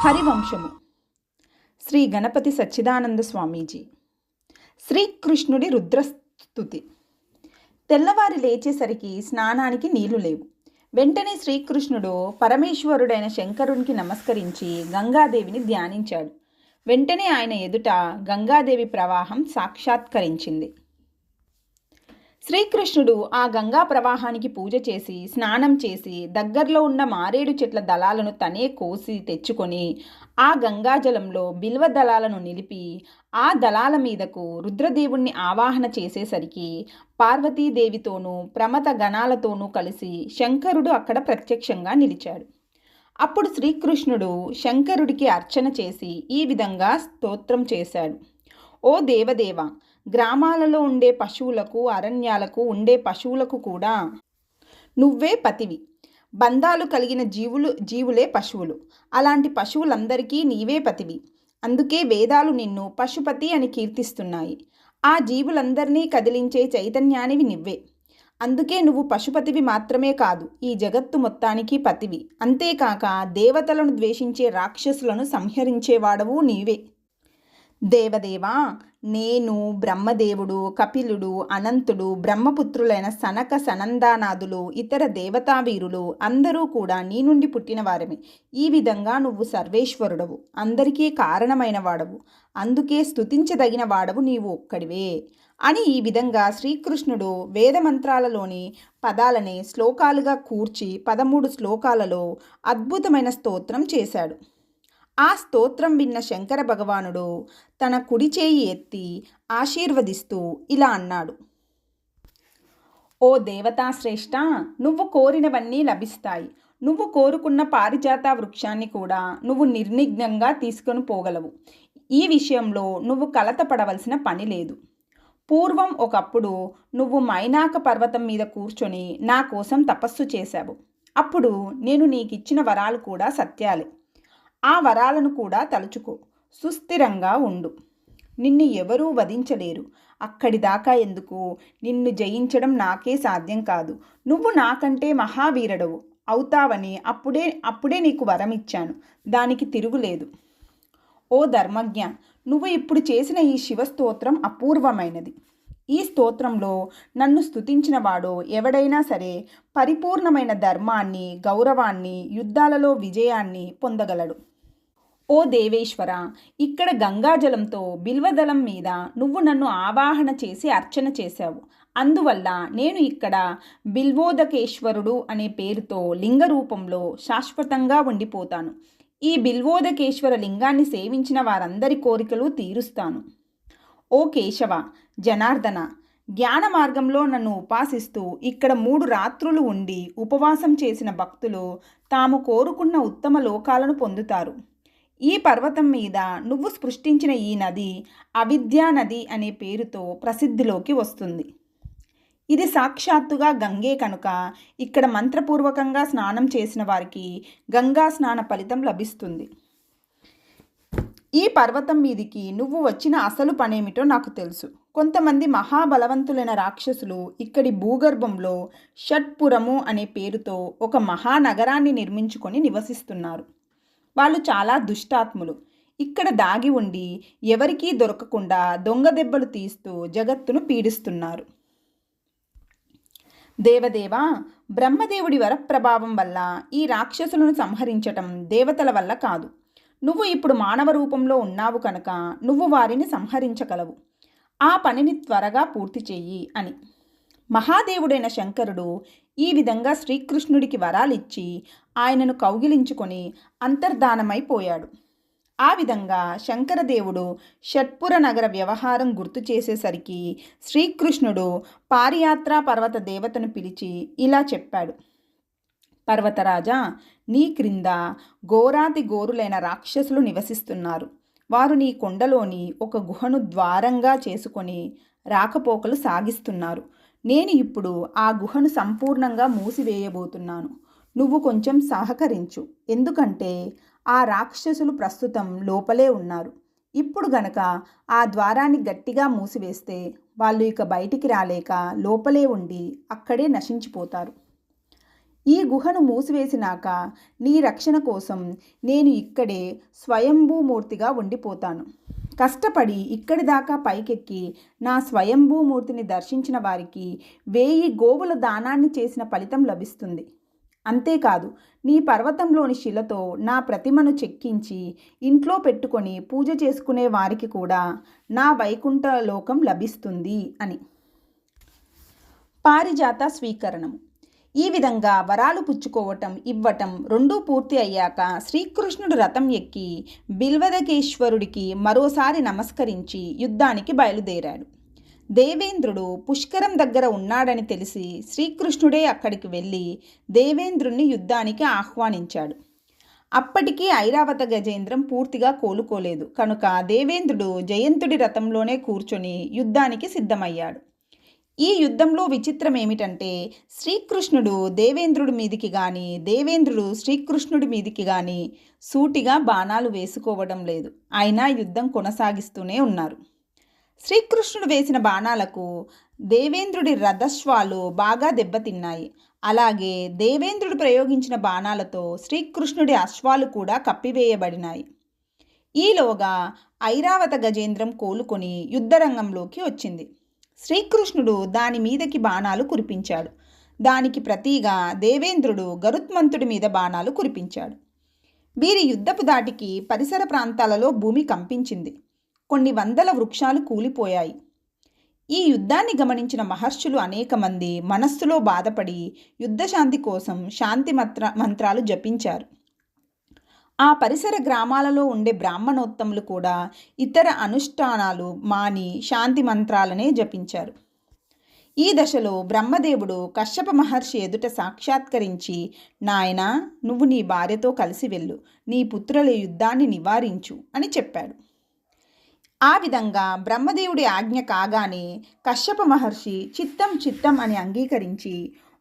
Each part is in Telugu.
హరివంశము. శ్రీ గణపతి సచ్చిదానంద స్వామీజీ. శ్రీకృష్ణుడి రుద్రస్తుతి. తెల్లవారి లేచేసరికి స్నానానికి నీళ్లు లేవు. వెంటనే శ్రీకృష్ణుడు పరమేశ్వరుడైన శంకరునికి నమస్కరించి గంగాదేవిని ధ్యానించాడు. వెంటనే ఆయన ఎదుట గంగాదేవి ప్రవాహం సాక్షాత్కరించింది. శ్రీకృష్ణుడు ఆ గంగా ప్రవాహానికి పూజ చేసి స్నానం చేసి దగ్గరలో ఉన్న మారేడు చెట్ల దళాలను తనే కోసి తెచ్చుకొని ఆ గంగాజలంలో బిల్వ దళాలను నిలిపి ఆ దళాల మీదకు రుద్రదేవుణ్ణి ఆవాహన చేసేసరికి పార్వతీదేవితోనూ ప్రమథ గణాలతోనూ కలిసి శంకరుడు అక్కడ ప్రత్యక్షంగా నిలిచాడు. అప్పుడు శ్రీకృష్ణుడు శంకరుడికి అర్చన చేసి ఈ విధంగా స్తోత్రం చేశాడు. ఓ దేవదేవ, గ్రామాలలో ఉండే పశువులకు, అరణ్యాలకు ఉండే పశువులకు కూడా నువ్వే పతివి. బంధాలు కలిగిన జీవులే పశువులు. అలాంటి పశువులందరికీ నీవే పతివి. అందుకే వేదాలు నిన్ను పశుపతి అని కీర్తిస్తున్నాయి. ఆ జీవులందరినీ కదిలించే చైతన్యానివి నువ్వే. అందుకే నువ్వు పశుపతివి మాత్రమే కాదు, ఈ జగత్తు మొత్తానికి పతివి. అంతేకాక దేవతలను ద్వేషించే రాక్షసులను సంహరించేవాడవు నీవే. దేవదేవా, నేను, బ్రహ్మదేవుడు, కపిలుడు, అనంతుడు, బ్రహ్మపుత్రులైన సనక సనందానాదులు, ఇతర దేవతావీరులు అందరూ కూడా నీ నుండి పుట్టినవారమే. ఈ విధంగా నువ్వు సర్వేశ్వరుడవు, అందరికీ కారణమైన వాడవు. అందుకే స్తుతించదగిన వాడవు నీవు ఒక్కడివే అని ఈ విధంగా శ్రీకృష్ణుడు వేదమంత్రాలలోని పదాలని శ్లోకాలుగా కూర్చి 13 శ్లోకాలలో అద్భుతమైన స్తోత్రం చేశాడు. ఆ స్తోత్రం విన్న శంకర భగవానుడు తన కుడి చేయి ఎత్తి ఆశీర్వదిస్తూ ఇలా అన్నాడు. ఓ దేవతాశ్రేష్ఠ, నువ్వు కోరినవన్నీ లభిస్తాయి. నువ్వు కోరుకున్న పారిజాత వృక్షాన్ని కూడా నువ్వు నిర్విఘ్నంగా తీసుకొని పోగలవు. ఈ విషయంలో నువ్వు కలతపడవలసిన పని లేదు. పూర్వం ఒకప్పుడు నువ్వు మైనాక పర్వతం మీద కూర్చొని నా కోసం తపస్సు చేశావు. అప్పుడు నేను నీకిచ్చిన వరాలు కూడా సత్యాలే. ఆ వరాలను కూడా తలుచుకో. సుస్థిరంగా ఉండు. నిన్ను ఎవరూ వధించలేరు. అక్కడి దాకా ఎందుకు, నిన్ను జయించడం నాకే సాధ్యం కాదు. నువ్వు నాకంటే మహావీరుడవు అవుతావని అప్పుడే నీకు వరం ఇచ్చాను. దానికి తిరుగులేదు. ఓ ధర్మజ్ఞ, నువ్వు ఇప్పుడు చేసిన ఈ శివస్తోత్రం అపూర్వమైనది. ఈ స్తోత్రంలో నన్ను స్తుతించిన వాడు ఎవడైనా సరే పరిపూర్ణమైన ధర్మాన్ని, గౌరవాన్ని, యుద్ధాలలో విజయాన్ని పొందగలడు. ఓ దేవేశ్వర, ఇక్కడ గంగాజలంతో బిల్వదళం మీద నువ్వు నన్ను ఆవాహన చేసి అర్చన చేశావు. అందువల్ల నేను ఇక్కడ బిల్వోదకేశ్వరుడు అనే పేరుతో లింగ రూపంలో శాశ్వతంగా ఉండిపోతాను. ఈ బిల్వోదకేశ్వర లింగాన్ని సేవించిన వారందరి కోరికలు తీరుస్తాను. ఓ కేశవ, జనార్దన, జ్ఞాన మార్గంలో నన్ను ఉపాసిస్తూ ఇక్కడ 3 రాత్రులు ఉండి ఉపవాసం చేసిన భక్తులు తాము కోరుకున్న ఉత్తమ లోకాలను పొందుతారు. ఈ పర్వతం మీద నువ్వు సృష్టించిన ఈ నది అవిద్యా నది అనే పేరుతో ప్రసిద్ధిలోకి వస్తుంది. ఇది సాక్షాత్తుగా గంగే కనుక ఇక్కడ మంత్రపూర్వకంగా స్నానం చేసిన వారికి గంగా స్నాన ఫలితం లభిస్తుంది. ఈ పర్వతం మీదికి నువ్వు వచ్చిన అసలు పనేమిటో నాకు తెలుసు. కొంతమంది మహాబలవంతులైన రాక్షసులు ఇక్కడి భూగర్భంలో షట్పురము అనే పేరుతో ఒక మహానగరాన్ని నిర్మించుకొని నివసిస్తున్నారు. వాళ్ళు చాలా దుష్టాత్ములు. ఇక్కడ దాగి ఉండి ఎవరికీ దొరకకుండా దొంగ దెబ్బలు తీస్తూ జగత్తును పీడిస్తున్నారు. దేవదేవా, బ్రహ్మదేవుడి వరప్రభావం వల్ల ఈ రాక్షసులను సంహరించటం దేవతల వల్ల కాదు. నువ్వు ఇప్పుడు మానవ రూపంలో ఉన్నావు కనుక నువ్వు వారిని సంహరించగలవు. ఆ పనిని త్వరగా పూర్తి చెయ్యి అని మహాదేవుడైన శంకరుడు ఈ విధంగా శ్రీకృష్ణుడికి వరాలిచ్చి ఆయనను కౌగిలించుకొని అంతర్ధానమైపోయాడు. ఆ విధంగా శంకరదేవుడు షట్పుర నగర వ్యవహారం గుర్తు చేసేసరికి శ్రీకృష్ణుడు పారియాత్రా పర్వత దేవతను పిలిచి ఇలా చెప్పాడు. పర్వతరాజా, నీ క్రింద ఘోరాతి ఘోరులైన రాక్షసులు నివసిస్తున్నారు. వారు నీ కొండలోని ఒక గుహను ద్వారంగా చేసుకొని రాకపోకలు సాగిస్తున్నారు. నేను ఇప్పుడు ఆ గుహను సంపూర్ణంగా మూసివేయబోతున్నాను. నువ్వు కొంచెం సహకరించు. ఎందుకంటే ఆ రాక్షసులు ప్రస్తుతం లోపలే ఉన్నారు. ఇప్పుడు గనక ఆ ద్వారాన్ని గట్టిగా మూసివేస్తే వాళ్ళు ఇక బయటికి రాలేక లోపలే ఉండి అక్కడే నశించిపోతారు. ఈ గుహను మూసివేసినాక నీ రక్షణ కోసం నేను ఇక్కడే స్వయంభూమూర్తిగా ఉండిపోతాను. కష్టపడి ఇక్కడి దాకా పైకెక్కి నా స్వయంభూమూర్తిని దర్శించిన వారికి 1000 గోవుల దానాన్ని చేసిన ఫలితం లభిస్తుంది. అంతేకాదు, నీ పర్వతంలోని శిలతో నా ప్రతిమను చెక్కించి ఇంట్లో పెట్టుకొని పూజ చేసుకునే వారికి కూడా నా వైకుంఠ లోకం లభిస్తుంది అని. పారిజాత స్వీకరణము. ఈ విధంగా వరాలు పుచ్చుకోవటం, ఇవ్వటం రెండూ పూర్తి అయ్యాక శ్రీకృష్ణుడు రథం ఎక్కి బిల్వదకేశ్వరుడికి మరోసారి నమస్కరించి యుద్ధానికి బయలుదేరాడు. దేవేంద్రుడు పుష్కరం దగ్గర ఉన్నాడని తెలిసి శ్రీకృష్ణుడే అక్కడికి వెళ్ళి దేవేంద్రుణ్ణి యుద్ధానికి ఆహ్వానించాడు. అప్పటికీ ఐరావత గజేంద్రం పూర్తిగా కోలుకోలేదు కనుక దేవేంద్రుడు జయంతుడి రథంలోనే కూర్చొని యుద్ధానికి సిద్ధమయ్యాడు. ఈ యుద్ధంలో విచిత్రం ఏమిటంటే శ్రీకృష్ణుడు దేవేంద్రుడి మీదికి కానీ దేవేంద్రుడు శ్రీకృష్ణుడి మీదికి కానీ సూటిగా బాణాలు వేసుకోవడం లేదు. అయినా యుద్ధం కొనసాగిస్తూనే ఉన్నారు. శ్రీకృష్ణుడు వేసిన బాణాలకు దేవేంద్రుడి రథశ్వాలు బాగా దెబ్బతిన్నాయి. అలాగే దేవేంద్రుడు ప్రయోగించిన బాణాలతో శ్రీకృష్ణుడి అశ్వాలు కూడా కప్పివేయబడినాయి. ఈలోగా ఐరావత గజేంద్రం కోలుకొని యుద్ధరంగంలోకి వచ్చింది. శ్రీకృష్ణుడు దాని మీదకి బాణాలు కురిపించాడు. దానికి ప్రతిగా దేవేంద్రుడు గరుత్మంతుడి మీద బాణాలు కురిపించాడు. వీరి యుద్ధపు దాటికి పరిసర ప్రాంతాలలో భూమి కంపించింది. కొన్ని వందల వృక్షాలు కూలిపోయాయి. ఈ యుద్ధాన్ని గమనించిన మహర్షులు అనేక మంది మనస్సులో బాధపడి యుద్ధశాంతి కోసం శాంతి మంత్రాలు జపించారు. ఆ పరిసర గ్రామాలలో ఉండే బ్రాహ్మణోత్తములు కూడా ఇతర అనుష్ఠానాలు మాని శాంతి మంత్రాలనే జపించారు. ఈ దశలో బ్రహ్మదేవుడు కశ్యప మహర్షి ఎదుట సాక్షాత్కరించి, నాయనా, నువ్వు నీ భార్యతో కలిసి వెళ్ళు, నీ పుత్రుల యుద్ధాన్ని నివారించు అని చెప్పాడు. ఆ విధంగా బ్రహ్మదేవుడి ఆజ్ఞ కాగానే కశ్యప మహర్షి చిత్తం అని అంగీకరించి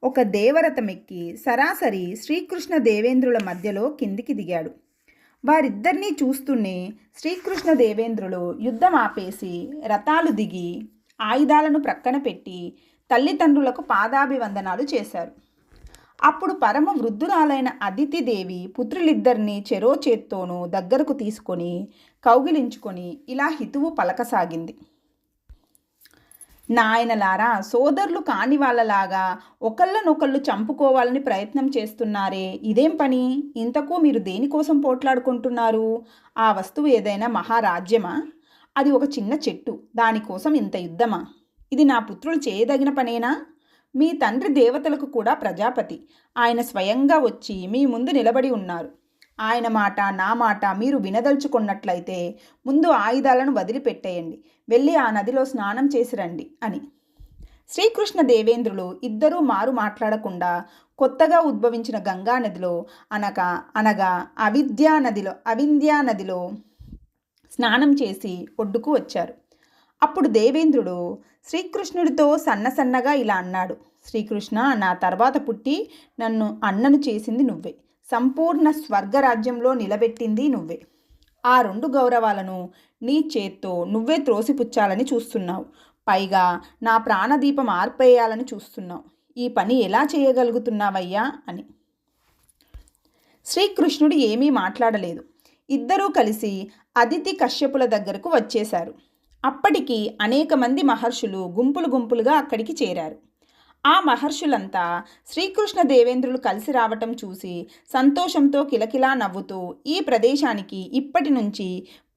ఒక దేవరథమెక్కి సరాసరి శ్రీకృష్ణ దేవేంద్రుల మధ్యలో కిందికి దిగాడు. వారిద్దరినీ చూస్తూనే శ్రీకృష్ణ దేవేంద్రులు యుద్ధం ఆపేసి రథాలు దిగి ఆయుధాలను ప్రక్కన పెట్టి తల్లిదండ్రులకు పాదాభివందనాలు చేశారు. అప్పుడు పరమ వృద్ధురాలైన అదితిదేవి పుత్రులిద్దరినీ చెరో చేత్తోనూ దగ్గరకు తీసుకొని కౌగిలించుకొని ఇలా హితువు పలకసాగింది. నాయనలారా, సోదరులు కాని వాళ్ళలాగా ఒకళ్ళనొకళ్ళు చంపుకోవాలని ప్రయత్నం చేస్తున్నారే, ఇదేం పని? ఇంతకు మీరు దేనికోసం పోట్లాడుకుంటున్నారు? ఆ వస్తువు ఏదైనా మహారాజ్యమా? అది ఒక చిన్న చెట్టు, దానికోసం ఇంత యుద్ధమా? ఇది నా పుత్రులు చేయదగిన పనేనా? మీ తండ్రి దేవతలకు కూడా ప్రజాపతి. ఆయన స్వయంగా వచ్చి మీ ముందు నిలబడి ఉన్నారు. ఆయన మాట నా మాట మీరు వినదలుచుకున్నట్లయితే ముందు ఆయుధాలను వదిలిపెట్టేయండి, వెళ్ళి ఆ నదిలో స్నానం చేసి రండి అని. శ్రీకృష్ణ దేవేంద్రులు ఇద్దరూ మారు మాట్లాడకుండా కొత్తగా ఉద్భవించిన గంగా నదిలో అనగా అవింధ్యా నదిలో స్నానం చేసి ఒడ్డుకు వచ్చారు. అప్పుడు దేవేంద్రుడు శ్రీకృష్ణుడితో సన్నగా ఇలా అన్నాడు. శ్రీకృష్ణ, నా తర్వాత పుట్టి నన్ను అన్నను చేసింది నువ్వే, సంపూర్ణ స్వర్గరాజ్యంలో నిలబెట్టింది నువ్వే. ఆ 2 గౌరవాలను నీ చేత్తో నువ్వే త్రోసిపుచ్చాలని చూస్తున్నావు. పైగా నా ప్రాణదీపం ఆర్పేయాలని చూస్తున్నావు. ఈ పని ఎలా చేయగలుగుతున్నావయ్యా అని. శ్రీకృష్ణుడు ఏమీ మాట్లాడలేదు. ఇద్దరూ కలిసి అదితి కశ్యపుల దగ్గరకు వచ్చేశారు. అప్పటికి అనేక మంది మహర్షులు గుంపులుగా అక్కడికి చేరారు. ఆ మహర్షులంతా శ్రీకృష్ణ దేవేంద్రులు కలిసి రావటం చూసి సంతోషంతో కిలకిలా నవ్వుతూ ఈ ప్రదేశానికి ఇప్పటి నుంచి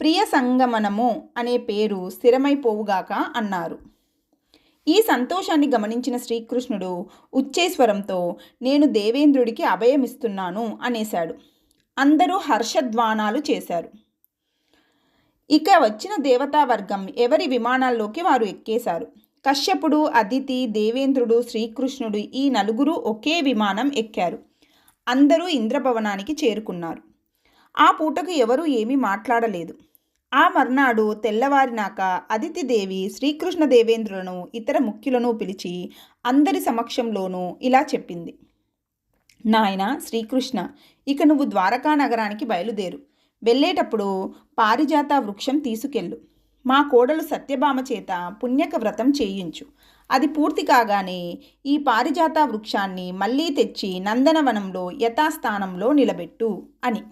ప్రియ సంగమనము అనే పేరు స్థిరమైపోవుగాక అన్నారు. ఈ సంతోషాన్ని గమనించిన శ్రీకృష్ణుడు ఉచ్చేస్వరంతో, నేను దేవేంద్రుడికి అభయమిస్తున్నాను అనేశాడు. అందరూ హర్షధ్వానాలు చేశారు. ఇక వచ్చిన దేవతావర్గం ఎవరి విమానాల్లోకి వారు ఎక్కేశారు. కశ్యపుడు, అదితి, దేవేంద్రుడు, శ్రీకృష్ణుడు ఈ 4 ఒకే విమానం ఎక్కారు. అందరూ ఇంద్రభవనానికి చేరుకున్నారు. ఆ పూటకు ఎవరూ ఏమీ మాట్లాడలేదు. ఆ మర్నాడు తెల్లవారినాక అదితిదేవి శ్రీకృష్ణ దేవేంద్రులను ఇతర ముఖ్యులను పిలిచి అందరి సమక్షంలోనూ ఇలా చెప్పింది. నాయనా శ్రీకృష్ణ, ఇక నువ్వు ద్వారకా నగరానికి బయలుదేరు. వెళ్ళేటప్పుడు పారిజాత వృక్షం తీసుకెళ్ళు. మా కోడలు సత్యభామ చేత పుణ్యక వ్రతం చేయించు. అది పూర్తి కాగానే ఈ పారిజాత వృక్షాన్ని మళ్ళీ తెచ్చి నందనవనంలో యథాస్థానంలో నిలబెట్టు అని.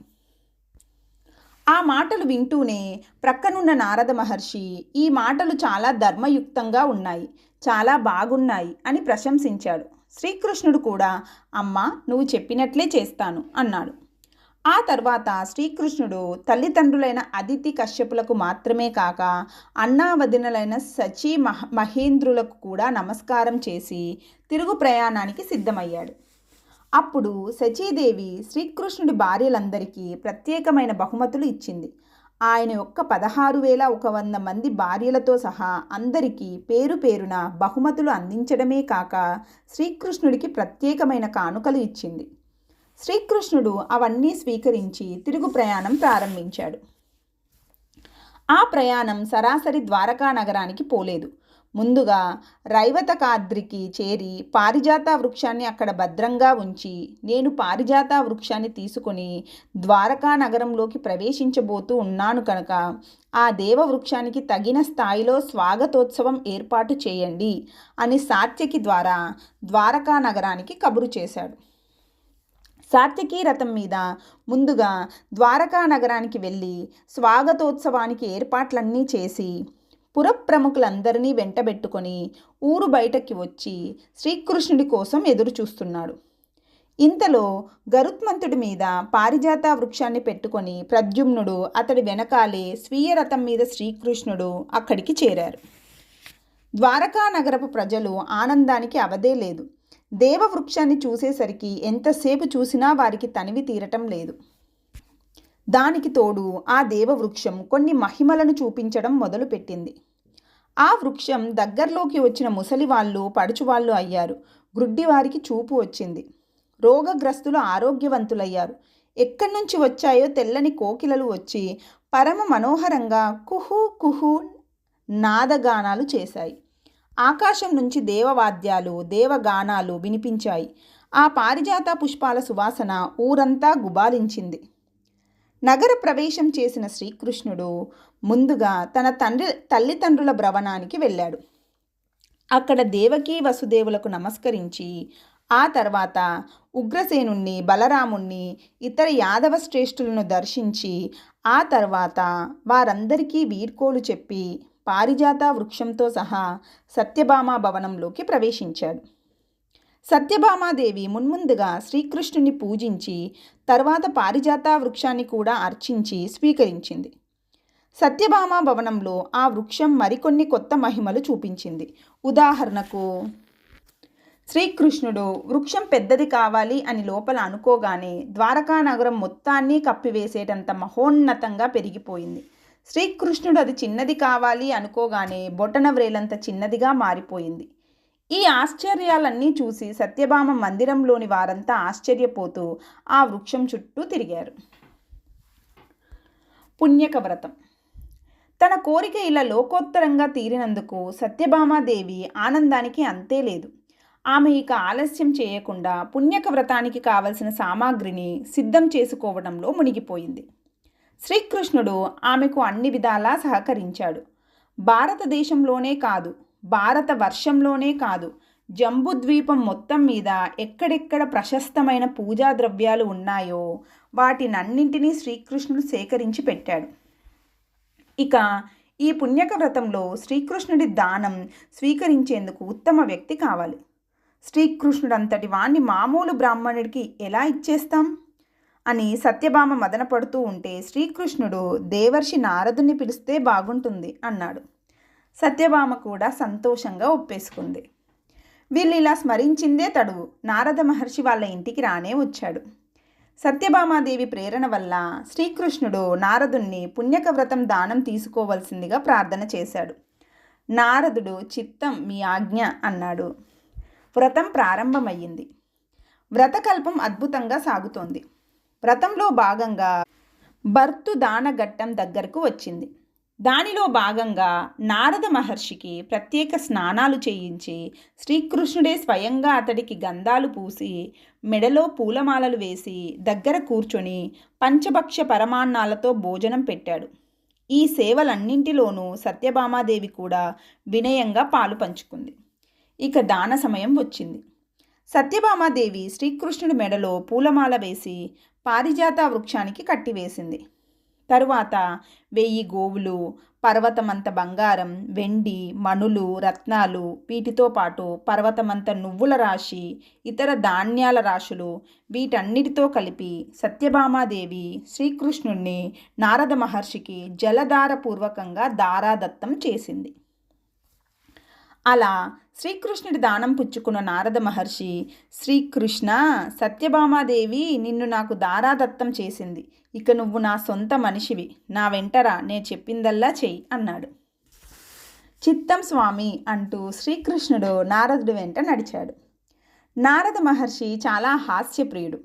ఆ మాటలు వింటూనే ప్రక్కనున్న నారద మహర్షి ఈ మాటలు చాలా ధర్మయుక్తంగా ఉన్నాయి, చాలా బాగున్నాయి అని ప్రశంసించాడు. శ్రీకృష్ణుడు కూడా అమ్మా నువ్వు చెప్పినట్లే చేస్తాను అన్నాడు. ఆ తర్వాత శ్రీకృష్ణుడు తల్లిదండ్రులైన అదితి కశ్యపులకు మాత్రమే కాక అన్నావదినలైన సచి మహేంద్రులకు కూడా నమస్కారం చేసి తిరుగు ప్రయాణానికి సిద్ధమయ్యాడు. అప్పుడు శచీదేవి శ్రీకృష్ణుడి భార్యలందరికీ ప్రత్యేకమైన బహుమతులు ఇచ్చింది. ఆయన యొక్క 16,100 మంది భార్యలతో సహా అందరికీ పేరు పేరున బహుమతులు అందించడమే కాక శ్రీకృష్ణుడికి ప్రత్యేకమైన కానుకలు ఇచ్చింది. శ్రీకృష్ణుడు అవన్నీ స్వీకరించి తిరుగు ప్రయాణం ప్రారంభించాడు. ఆ ప్రయాణం సరాసరి ద్వారకా నగరానికి పోలేదు. ముందుగా రైవతకాద్రికి చేరి పారిజాత వృక్షాన్ని అక్కడ భద్రంగా ఉంచి నేను పారిజాత వృక్షాన్ని తీసుకొని ద్వారకా నగరంలోకి ప్రవేశించబోతూ ఉన్నాను కనుక ఆ దేవవృక్షానికి తగిన స్థాయిలో స్వాగతోత్సవం ఏర్పాటు చేయండి అని సాత్యకి ద్వారా ద్వారకా నగరానికి కబురు చేశాడు. సాత్యకీ రథం మీద ముందుగా ద్వారకా నగరానికి వెళ్ళి స్వాగతోత్సవానికి ఏర్పాట్లన్నీ చేసి పురప్రముఖులందరినీ వెంటబెట్టుకొని ఊరు బయటకి వచ్చి శ్రీకృష్ణుడి కోసం ఎదురు చూస్తున్నాడు. ఇంతలో గరుత్మంతుడి మీద పారిజాత వృక్షాన్ని పెట్టుకొని ప్రద్యుమ్నుడు అతడి వెనకాలే స్వీయ రథం మీద శ్రీకృష్ణుడు అక్కడికి చేరారు. ద్వారకా నగరపు ప్రజలు ఆనందానికి అవధే లేదు. దేవవృక్షాన్ని చూసేసరికి ఎంతసేపు చూసినా వారికి తనివి తీరటం లేదు. దానికి తోడు ఆ దేవవృక్షం కొన్ని మహిమలను చూపించడం మొదలుపెట్టింది. ఆ వృక్షం దగ్గరలోకి వచ్చిన ముసలివాళ్ళు పడుచువాళ్ళు అయ్యారు. గ్రుడ్డివారికి చూపు వచ్చింది. రోగగ్రస్తులు ఆరోగ్యవంతులయ్యారు. ఎక్కడి నుంచి వచ్చాయో తెల్లని కోకిలలు వచ్చి పరమ మనోహరంగా కుహు కుహు నాదగానాలు చేశాయి. ఆకాశం నుంచి దేవవాద్యాలు దేవగానాలు వినిపించాయి. ఆ పారిజాత పుష్పాల సువాసన ఊరంతా గుబాలించింది. నగర ప్రవేశం చేసిన శ్రీకృష్ణుడు ముందుగా తన తల్లిదండ్రుల భ్రవనానికి వెళ్ళాడు. అక్కడ దేవకీ వసుదేవులకు నమస్కరించి ఆ తర్వాత ఉగ్రసేనుణ్ణి బలరాముణ్ణి ఇతర యాదవ శ్రేష్ఠులను దర్శించి ఆ తర్వాత వారందరికీ వీడ్కోలు చెప్పి పారిజాత వృక్షంతో సహా సత్యభామ భవనంలోకి ప్రవేశించాడు. సత్యభామాదేవి మున్ముందుగా శ్రీకృష్ణుని పూజించి తర్వాత పారిజాత వృక్షాన్ని కూడా అర్చించి స్వీకరించింది. సత్యభామ భవనంలో ఆ వృక్షం మరికొన్ని కొత్త మహిమలు చూపించింది. ఉదాహరణకు శ్రీకృష్ణుడు వృక్షం పెద్దది కావాలి అని లోపల అనుకోగానే ద్వారకా నగరం మొత్తాన్ని కప్పివేసేటంత మహోన్నతంగా పెరిగిపోయింది. శ్రీకృష్ణుడు అది చిన్నది కావాలి అనుకోగానే బొటన వ్రేలంత చిన్నదిగా మారిపోయింది. ఈ ఆశ్చర్యాలన్నీ చూసి సత్యభామ మందిరంలోని వారంతా ఆశ్చర్యపోతూ ఆ వృక్షం చుట్టూ తిరిగారు. పుణ్యక వ్రతం. తన కోరిక ఇలా లోకోత్తరంగా తీరినందుకు సత్యభామాదేవి ఆనందానికి అంతే లేదు. ఆమె ఇక ఆలస్యం చేయకుండా పుణ్యక వ్రతానికి కావలసిన సామాగ్రిని సిద్ధం చేసుకోవడంలో మునిగిపోయింది. శ్రీకృష్ణుడు ఆమెకు అన్ని విధాలా సహకరించాడు. భారతదేశంలోనే కాదు, భారత వర్షంలోనే కాదు, జంబుద్వీపం మొత్తం మీద ఎక్కడెక్కడ ప్రశస్తమైన పూజా ద్రవ్యాలు ఉన్నాయో వాటినన్నింటినీ శ్రీకృష్ణుడు సేకరించి పెట్టాడు. ఇక ఈ పుణ్యక వ్రతంలో శ్రీకృష్ణుడి దానం స్వీకరించేందుకు ఉత్తమ వ్యక్తి కావాలి. శ్రీకృష్ణుడంతటి వాణ్ణి మామూలు బ్రాహ్మణుడికి ఎలా ఇచ్చేస్తాం అని సత్యభామ మదనపడుతూ ఉంటే శ్రీకృష్ణుడు దేవర్షి నారదుని పిలిస్తే బాగుంటుంది అన్నాడు. సత్యభామ కూడా సంతోషంగా ఒప్పేసుకుంది. వీళ్ళు ఇలా స్మరించిందే తడువు నారద మహర్షి వాళ్ళ ఇంటికి రానే వచ్చాడు. సత్యభామాదేవి ప్రేరణ వల్ల శ్రీకృష్ణుడు నారదుణ్ణి పుణ్యక వ్రతం దానం తీసుకోవలసిందిగా ప్రార్థన చేశాడు. నారదుడు చిత్తం మీ ఆజ్ఞ అన్నాడు. వ్రతం ప్రారంభమయ్యింది. వ్రతకల్పం అద్భుతంగా సాగుతోంది. వ్రతంలో భాగంగా భర్తు దానఘట్టం దగ్గరకు వచ్చింది. దానిలో భాగంగా నారద మహర్షికి ప్రత్యేక స్నానాలు చేయించి శ్రీకృష్ణుడే స్వయంగా అతడికి గంధాలు పూసి మెడలో పూలమాలలు వేసి దగ్గర కూర్చొని పంచభక్ష పరమాన్నాలతో భోజనం పెట్టాడు. ఈ సేవలన్నింటిలోనూ సత్యభామాదేవి కూడా వినయంగా పాలు పంచుకుంది. ఇక దాన సమయం వచ్చింది. సత్యభామాదేవి శ్రీకృష్ణుడి మెడలో పూలమాల వేసి పారిజాత వృక్షానికి కట్టివేసింది. తరువాత 1000 గోవులు, పర్వతమంత బంగారం, వెండి, మణులు, రత్నాలు, వీటితో పాటు పర్వతమంత నువ్వుల రాశి, ఇతర ధాన్యాల రాశులు, వీటన్నిటితో కలిపి సత్యభామాదేవి శ్రీకృష్ణుణ్ణి నారద మహర్షికి జలధారపూర్వకంగా దారాదత్తం చేసింది. అలా శ్రీకృష్ణుడి దానం పుచ్చుకున్న నారద మహర్షి, శ్రీకృష్ణ, సత్యభామాదేవి నిన్ను నాకు దారాదత్తం చేసింది. ఇక నువ్వు నా సొంత మనిషివి, నా వెంటరా, నేను చెప్పిందల్లా చెయ్యి అన్నాడు. చిత్తం స్వామి అంటూ శ్రీకృష్ణుడు నారదుడి వెంట నడిచాడు. నారద మహర్షి చాలా హాస్యప్రియుడు,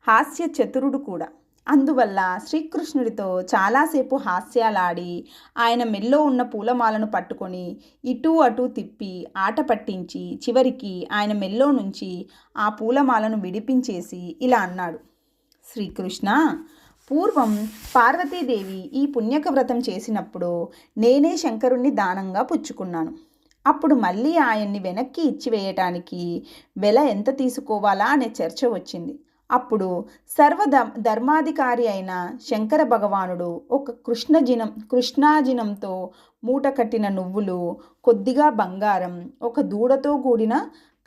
హాస్య చతురుడు కూడా. అందువల్ల శ్రీకృష్ణుడితో చాలాసేపు హాస్యాలాడి ఆయన మెల్లో ఉన్న పూలమాలను పట్టుకొని ఇటూ అటూ తిప్పి ఆట పట్టించి చివరికి ఆయన మెల్లో నుంచి ఆ పూలమాలను విడిపించేసి ఇలా అన్నాడు. శ్రీకృష్ణ, పూర్వం పార్వతీదేవి ఈ పుణ్యక వ్రతం చేసినప్పుడు నేనే శంకరుణ్ణి దానంగా పుచ్చుకున్నాను. అప్పుడు మళ్ళీ ఆయన్ని వెనక్కి ఇచ్చివేయటానికి వెల ఎంత తీసుకోవాలా అనే చర్చ వచ్చింది. అప్పుడు ధర్మాధికారి అయిన శంకర భగవానుడు ఒక కృష్ణాజినంతో మూట కట్టిన నువ్వులు, కొద్దిగా బంగారం, ఒక దూడతో కూడిన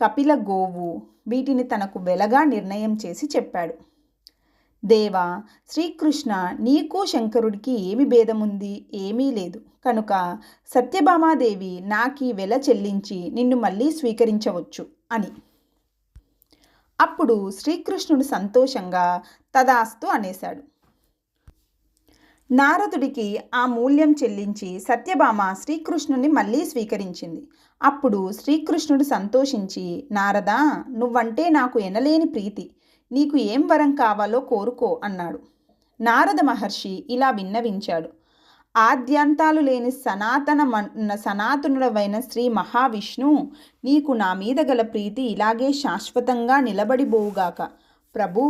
కపిల గోవు, వీటిని తనకు వెలగా నిర్ణయం చేసి చెప్పాడు. దేవా, శ్రీకృష్ణ, నీకు శంకరుడికి ఏమి భేదముంది? ఏమీ లేదు. కనుక సత్యభామాదేవి నాకీ వెల చెల్లించి నిన్ను మళ్ళీ స్వీకరించవచ్చు అని. అప్పుడు శ్రీకృష్ణుడు సంతోషంగా తదాస్తు అనేశాడు. నారదుడికి ఆ మూల్యం చెల్లించి సత్యభామ శ్రీకృష్ణుని మళ్ళీ స్వీకరించింది. అప్పుడు శ్రీకృష్ణుడు సంతోషించి, నారదా, నువ్వంటే నాకు ఎనలేని ప్రీతి, నీకు ఏం వరం కావాలో కోరుకో అన్నాడు. నారద మహర్షి ఇలా విన్నవించాడు. ఆద్యంతాలు లేని సనాతనుడవైన శ్రీ మహావిష్ణు, నీకు నా మీద గల ప్రీతి ఇలాగే శాశ్వతంగా నిలబడిపోవుగాక. ప్రభు,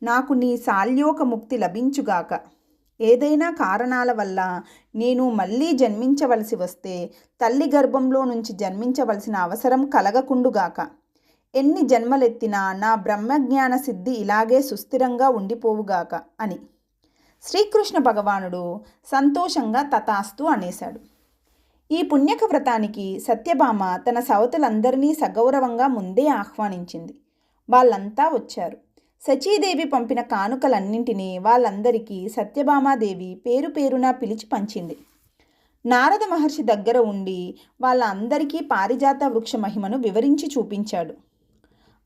నాకు నీ సాల్యోక ముక్తి లభించుగాక. ఏదైనా కారణాల వల్ల నేను మళ్ళీ జన్మించవలసి వస్తే తల్లి గర్భంలో నుంచి జన్మించవలసిన అవసరం కలగకుండుగాక. ఎన్ని జన్మలెత్తినా నా బ్రహ్మజ్ఞాన సిద్ధి ఇలాగే సుస్థిరంగా ఉండిపోవుగాక అని శ్రీకృష్ణ భగవానుడు సంతోషంగా తతాస్తు అనేశాడు. ఈ పుణ్యక వ్రతానికి సత్యభామ తన సవతులందరినీ సగౌరవంగా ముందే ఆహ్వానించింది. వాళ్ళంతా వచ్చారు. శచీదేవి పంపిన కానుకలన్నింటినీ వాళ్ళందరికీ సత్యభామాదేవి పేరు పేరున పిలిచి పంచింది. నారద మహర్షి దగ్గర ఉండి వాళ్ళ అందరికీ పారిజాత వృక్ష మహిమను వివరించి చూపించాడు.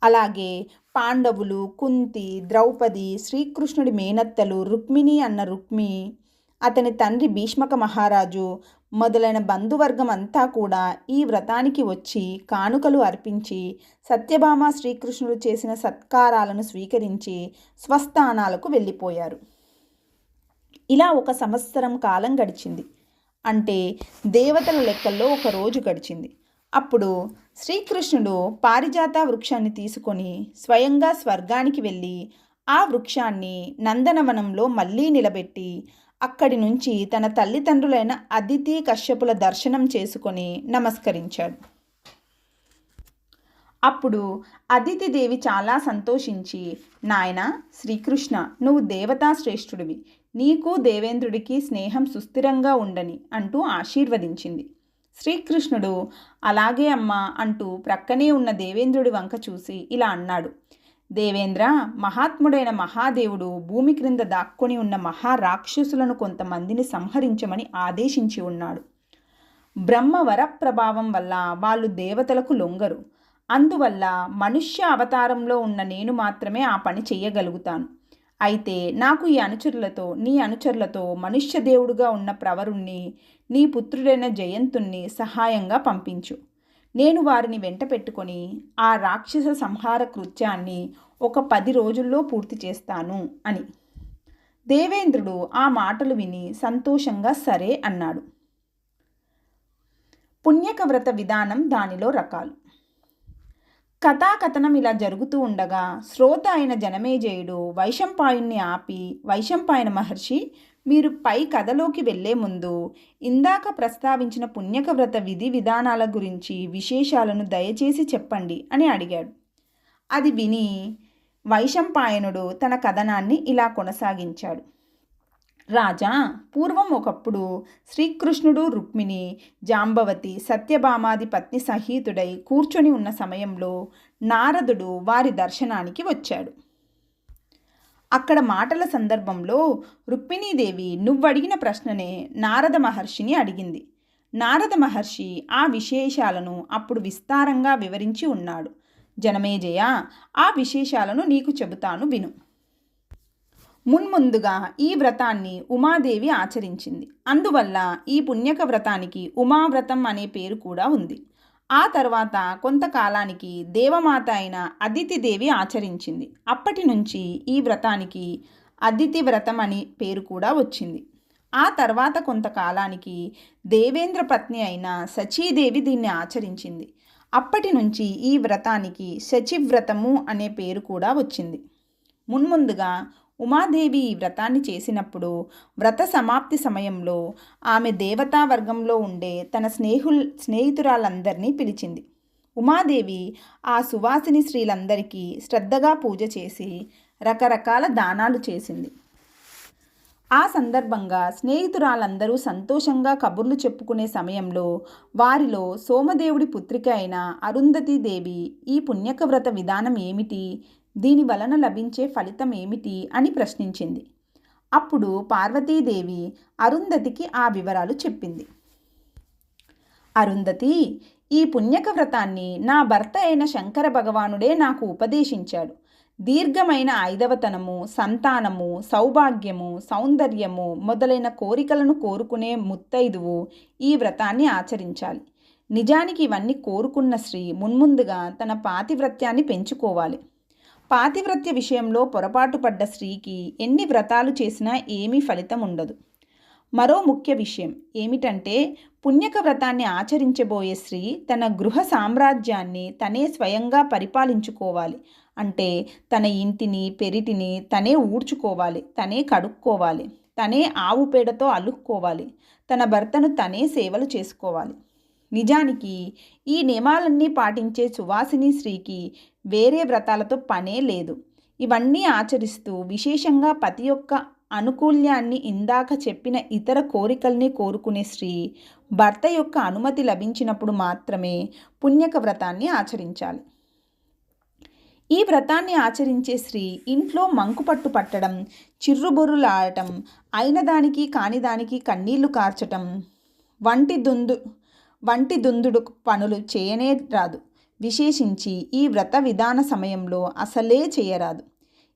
అలాగే పాండవులు, కుంతి, ద్రౌపది, శ్రీకృష్ణుడి మేనత్తలు రుక్మిణి అన్న రుక్మి, అతని తండ్రి భీష్మక మహారాజు మొదలైన బంధువర్గం అంతా కూడా ఈ వ్రతానికి వచ్చి కానుకలు అర్పించి సత్యభామ శ్రీకృష్ణుడు చేసిన సత్కారాలను స్వీకరించి స్వస్థానాలకు వెళ్ళిపోయారు. ఇలా 1 సంవత్సరం కాలం గడిచింది. అంటే దేవతల లెక్కల్లో 1 రోజు గడిచింది. అప్పుడు శ్రీకృష్ణుడు పారిజాత వృక్షాన్ని తీసుకొని స్వయంగా స్వర్గానికి వెళ్ళి ఆ వృక్షాన్ని నందనవనంలో మళ్ళీ నిలబెట్టి అక్కడి నుంచి తన తల్లిదండ్రులైన అదితి, కశ్యపుల దర్శనం చేసుకొని నమస్కరించాడు. అప్పుడు అదితిదేవి చాలా సంతోషించి, నాయనా శ్రీకృష్ణ, నువ్వు దేవతా శ్రేష్ఠుడివి, నీకు దేవేంద్రుడికి స్నేహం సుస్థిరంగా ఉండని అంటూ ఆశీర్వదించింది. శ్రీకృష్ణుడు అలాగే అమ్మా అంటూ ప్రక్కనే ఉన్న దేవేంద్రుడి వంక చూసి ఇలా అన్నాడు. దేవేంద్ర, మహాత్ముడైన మహాదేవుడు భూమి క్రింద దాక్కొని ఉన్న మహారాక్షసులను కొంతమందిని సంహరించమని ఆదేశించి ఉన్నాడు. బ్రహ్మవర ప్రభావం వల్ల వాళ్ళు దేవతలకు లొంగరు. అందువల్ల మనుష్య అవతారంలో ఉన్న నేను మాత్రమే ఆ పని చెయ్యగలుగుతాను. అయితే నాకు నీ అనుచరులతో మనుష్య దేవుడుగా ఉన్న ప్రవరుణ్ణి, నీ పుత్రుడైన జయంతుణ్ణి సహాయంగా పంపించు. నేను వారిని వెంట పెట్టుకొని ఆ రాక్షస సంహార కృత్యాన్ని ఒక 10 రోజుల్లో పూర్తి చేస్తాను అని. దేవేంద్రుడు ఆ మాటలు విని సంతోషంగా సరే అన్నాడు. పుణ్యక వ్రత విధానం, దానిలో రకాలు. కథాకథనం ఇలా జరుగుతూ ఉండగా శ్రోత అయిన జనమేజయుడు వైశంపాయనుని ఆపి, వైశంపాయన మహర్షి, మీరు పై కథలోకి వెళ్ళే ముందు ఇందాక ప్రస్తావించిన పుణ్యక వ్రత విధి విధానాల గురించి విశేషాలను దయచేసి చెప్పండి అని అడిగాడు. అది విని వైశంపాయనుడు తన కథనాన్ని ఇలా కొనసాగించాడు. రాజా, పూర్వం ఒకప్పుడు శ్రీకృష్ణుడు, రుక్మిణి, జాంబవతి, సత్యభామాది పత్ని సహితుడై కూర్చొని ఉన్న సమయంలో నారదుడు వారి దర్శనానికి వచ్చాడు. అక్కడ మాటల సందర్భంలో రుక్మిణీదేవి నువ్వడిగిన ప్రశ్ననే నారద మహర్షిని అడిగింది. నారద మహర్షి ఆ విశేషాలను అప్పుడు విస్తారంగా వివరించి ఉన్నాడు. జనమేజయ, ఆ విశేషాలను నీకు చెబుతాను విను. మున్ముందుగా ఈ వ్రతాన్ని ఉమాదేవి ఆచరించింది. అందువల్ల ఈ పుణ్యక వ్రతానికి ఉమావ్రతం అనే పేరు కూడా ఉంది. ఆ తర్వాత కొంతకాలానికి దేవమాత అయిన అదితిదేవి ఆచరించింది. అప్పటి నుంచి ఈ వ్రతానికి అదితి వ్రతం అని పేరు కూడా వచ్చింది. ఆ తర్వాత కొంతకాలానికి దేవేంద్ర పత్ని అయిన శచీదేవి దీన్ని ఆచరించింది. అప్పటి నుంచి ఈ వ్రతానికి శచివ్రతము అనే పేరు కూడా వచ్చింది. మున్ముందుగా ఉమాదేవి ఈ వ్రతాన్ని చేసినప్పుడు వ్రత సమాప్తి సమయంలో ఆమె దేవతా వర్గంలో ఉండే తన స్నేహితురాలందరినీ పిలిచింది. ఉమాదేవి ఆ సువాసిని స్త్రీలందరికీ శ్రద్ధగా పూజ చేసి రకరకాల దానాలు చేసింది. ఆ సందర్భంగా స్నేహితురాలందరూ సంతోషంగా కబుర్లు చెప్పుకునే సమయంలో వారిలో సోమదేవుడి పుత్రిక అయిన అరుంధతీదేవి ఈ పుణ్యక వ్రత విధానం ఏమిటి, దీని వలన లభించే ఫలితం ఏమిటి అని ప్రశ్నించింది. అప్పుడు పార్వతీదేవి అరుంధతికి ఆ వివరాలు చెప్పింది. అరుంధతి, ఈ పుణ్యక వ్రతాన్ని నా భర్త అయిన శంకర భగవానుడే నాకు ఉపదేశించాడు. దీర్ఘమైన ఐదవతనము, సంతానము, సౌభాగ్యము, సౌందర్యము మొదలైన కోరికలను కోరుకునే ముత్తైదువు ఈ వ్రతాన్ని ఆచరించాలి. నిజానికి ఇవన్నీ కోరుకున్న స్త్రీ మున్ముందుగా తన పాతివ్రత్యాన్ని పెంచుకోవాలి. పాతివ్రత్య విషయంలో పొరపాటు పడ్డ స్త్రీకి ఎన్ని వ్రతాలు చేసినా ఏమీ ఫలితం ఉండదు. మరో ముఖ్య విషయం ఏమిటంటే, పుణ్యక వ్రతాన్ని ఆచరించబోయే స్త్రీ తన గృహ సామ్రాజ్యాన్ని తనే స్వయంగా పరిపాలించుకోవాలి. అంటే తన ఇంటిని, పెరిటిని తనే ఊడ్చుకోవాలి, తనే కడుక్కోవాలి, తనే ఆవు పేడతో అలుక్కోవాలి, తన భర్తను తనే సేవలు చేసుకోవాలి. నిజానికి ఈ నియమాలన్నీ పాటించే సువాసిని స్త్రీకి వేరే వ్రతాలతో పనే లేదు. ఇవన్నీ ఆచరిస్తూ విశేషంగా పతి యొక్క అనుకూల్యాన్ని, ఇందాక చెప్పిన ఇతర కోరికల్ని కోరుకునే స్త్రీ భర్త యొక్క అనుమతి లభించినప్పుడు మాత్రమే పుణ్యక వ్రతాన్ని ఆచరించాలి. ఈ వ్రతాన్ని ఆచరించే స్త్రీ ఇంట్లో మంకుపట్టు పట్టడం, చిర్రుబుర్రులాడటం, అయినదానికి కానిదానికి కన్నీళ్లు కార్చటం వంటి దుందుడు పనులు చేయనే రాదు. విశేషించి ఈ వ్రత విధాన సమయంలో అసలే చేయరాదు.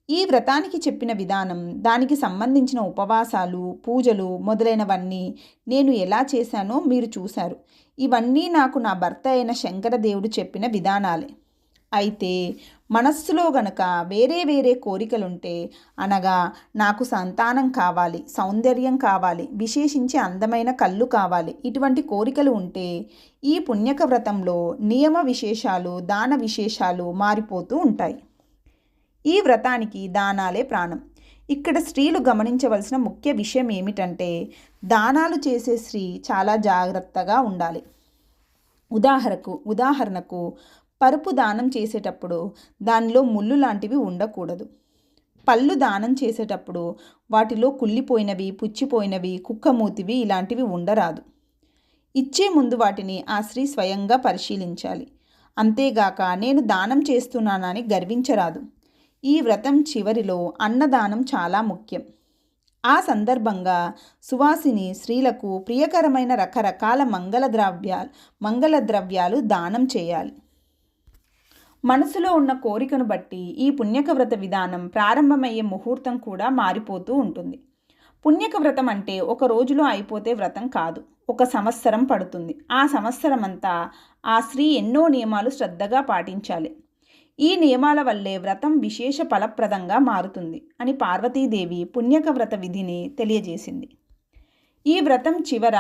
ఈ వ్రతానికి చెప్పిన విధానం, దానికి సంబంధించిన ఉపవాసాలు, పూజలు మొదలైనవన్నీ నేను ఎలా చేశానో మీరు చూశారు. ఇవన్నీ నాకు నా భర్త అయిన శంకరదేవుడు చెప్పిన విధానాలే. అయితే మనస్సులో గనక వేరే వేరే కోరికలుంటే, అనగా నాకు సంతానం కావాలి, సౌందర్యం కావాలి, విశేషించి అందమైన కళ్ళు కావాలి, ఇటువంటి కోరికలు ఉంటే ఈ పుణ్యక వ్రతంలో నియమ విశేషాలు, దాన విశేషాలు మారిపోతూ ఉంటాయి. ఈ వ్రతానికి దానాలే ప్రాణం. ఇక్కడ స్త్రీలు గమనించవలసిన ముఖ్య విషయం ఏమిటంటే, దానాలు చేసే స్త్రీ చాలా జాగ్రత్తగా ఉండాలి. ఉదాహరణకు పరుపు దానం చేసేటప్పుడు దానిలో ముళ్ళు లాంటివి ఉండకూడదు. పళ్ళు దానం చేసేటప్పుడు వాటిలో కుళ్ళిపోయినవి, పుచ్చిపోయినవి, కుక్కమూతివి ఇలాంటివి ఉండరాదు. ఇచ్చే ముందు వాటిని ఆ స్త్రీ స్వయంగా పరిశీలించాలి. అంతేగాక నేను దానం చేస్తున్నానని గర్వించరాదు. ఈ వ్రతం చివరిలో అన్నదానం చాలా ముఖ్యం. ఆ సందర్భంగా సువాసిని స్త్రీలకు ప్రియకరమైన రకరకాల మంగళ ద్రవ్యాలు దానం చేయాలి. మనసులో ఉన్న కోరికను బట్టి ఈ పుణ్యక వ్రత విధానం ప్రారంభమయ్యే ముహూర్తం కూడా మారిపోతూ ఉంటుంది. పుణ్యక వ్రతం అంటే ఒక రోజులో అయిపోతే వ్రతం కాదు, ఒక సంవత్సరం పడుతుంది. ఆ సంవత్సరం అంతా ఆ స్త్రీ ఎన్నో నియమాలు శ్రద్ధగా పాటించాలి. ఈ నియమాల వల్లే వ్రతం విశేష ఫలప్రదంగా మారుతుంది అని పార్వతీదేవి పుణ్యక వ్రత విధిని తెలియజేసింది. ఈ వ్రతం చివర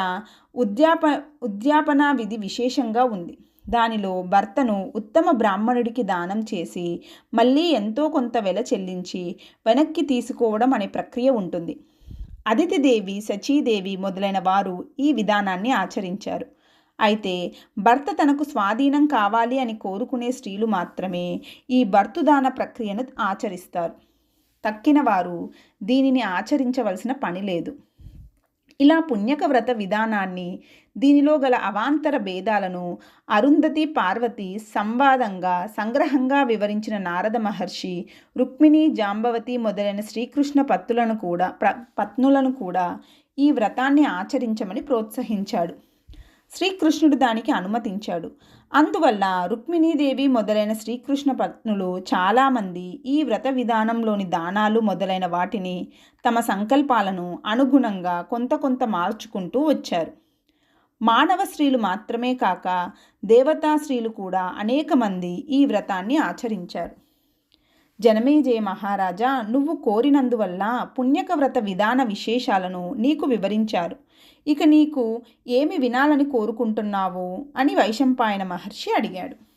ఉద్యాపన విధి విశేషంగా ఉంది. దానిలో భర్తను ఉత్తమ బ్రాహ్మణుడికి దానం చేసి మళ్ళీ ఎంతో కొంత వెల చెల్లించి వెనక్కి తీసుకోవడం అనే ప్రక్రియ ఉంటుంది. అదితిదేవి, శచీదేవి మొదలైన వారు ఈ విధానాన్ని ఆచరించారు. అయితే భర్త తనకు స్వాధీనం కావాలి అని కోరుకునే స్త్రీలు మాత్రమే ఈ భర్తుదాన ప్రక్రియను ఆచరిస్తారు. తక్కిన వారు దీనిని ఆచరించవలసిన పని లేదు. ఇలా పుణ్యక వ్రత విధానాన్ని, దీనిలో గల అవాంతర భేదాలను అరుంధతి పార్వతి సంవాదంగా సంగ్రహంగా వివరించిన నారద మహర్షి రుక్మిణి, జాంబవతి మొదలైన శ్రీకృష్ణ పత్నులను కూడా ఈ వ్రతాన్ని ఆచరించమని ప్రోత్సహించాడు. శ్రీకృష్ణుడు దానికి అనుమతించాడు. అందువల్ల రుక్మిణీదేవి మొదలైన శ్రీకృష్ణ పత్నులు చాలామంది ఈ వ్రత విధానంలోని దానాలు మొదలైన వాటిని తమ సంకల్పాలను అనుగుణంగా కొంత మార్చుకుంటూ వచ్చారు. మానవ స్త్రీలు మాత్రమే కాక దేవతా స్త్రీలు కూడా అనేక మంది ఈ వ్రతాన్ని ఆచరించారు. జనమేజయ మహారాజా, నువ్వు కోరినందువల్ల పుణ్యక వ్రత విధాన విశేషాలను నీకు వివరించారు. ఇక నీకు ఏమి వినాలని కోరుకుంటున్నావు అని వైశంపాయన మహర్షి అడిగాడు.